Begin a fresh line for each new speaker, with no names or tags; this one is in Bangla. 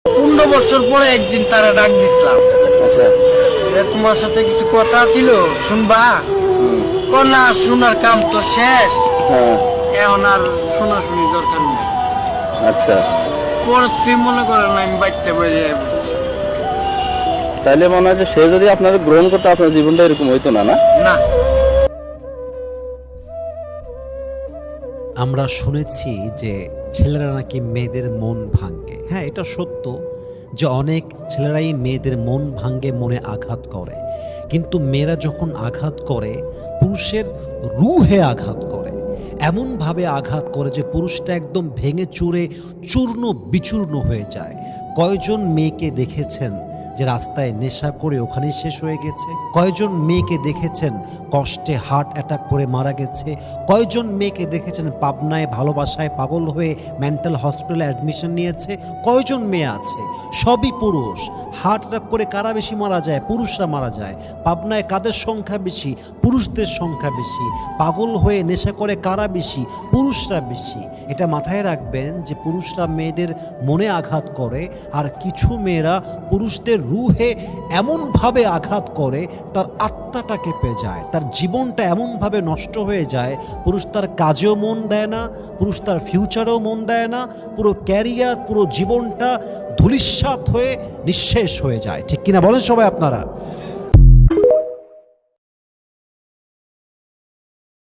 15 বছর পরে একদিন তারা ডাক দিছিলাম,
আচ্ছা।
তোমার সাথে কিছু কথা ছিল, শুনবা? না, শোনার কাম তো শেষ,
হ্যাঁ।
এখন আর শোনাশুনি দরকার নেই।
আচ্ছা,
পরে তুই মনে করেন আমি বাইতে বেরিয়ে
তাইলে মনে হয় যে সে যদি আপনাকে গ্রহণ করতো আপনার জীবনটা এরকম হইতো না, না?
না।
আমরা শুনেছি যে ছেলেরা নাকি মেয়েদের মন ভাঙে। হ্যাঁ, এটা সত্য যে অনেক ছেলেরাই মেয়েদের মন ভাঙে, মনে আঘাত করে। কিন্তু মেয়েরা যখন আঘাত করে, পুরুষের রুহে আঘাত করে, এমনভাবে আঘাত করে যে পুরুষটা একদম ভেঙে চুরে চূর্ণ বিচূর্ণ হয়ে যায়। কয়জন মেয়েকে দেখেছেন যে রাস্তায় নেশা করে ওখানেই শেষ হয়ে গেছে? কয়জন মেয়েকে দেখেছেন কষ্টে হার্ট অ্যাটাক করে মারা গেছে? কয়জন মেয়েকে দেখেছেন পাবনায় ভালোবাসায় পাগল হয়ে মেন্টাল হসপিটালে অ্যাডমিশন নিয়েছে? কয়জন মেয়ে আছে? সবই পুরুষ। হার্ট অ্যাটাক করে কারা বেশি মারা যায়? পুরুষরা মারা যায়। পাবনায় কাদের সংখ্যা বেশি? পুরুষদের সংখ্যা বেশি। পাগল হয়ে নেশা করে কারা বেশি? পুরুষরা বেশি। এটা মাথায় রাখবেন যে পুরুষরা মেয়েদের মনে আঘাত করে, আর কিছু মেয়েরা পুরুষদের রুহে এমনভাবে আঘাত করে তার আত্মাটা কেঁপে যায়, তার জীবনটা এমনভাবে নষ্ট হয়ে যায়, পুরুষ তার কাজেও মন দেয় না, পুরুষ তার ফিউচারেও মন দেয় না, পুরো ক্যারিয়ার, পুরো জীবনটা ধূলিসাৎ হয়ে নিঃশেষ হয়ে যায়। ঠিক কিনা বলেন সবাই আপনারা?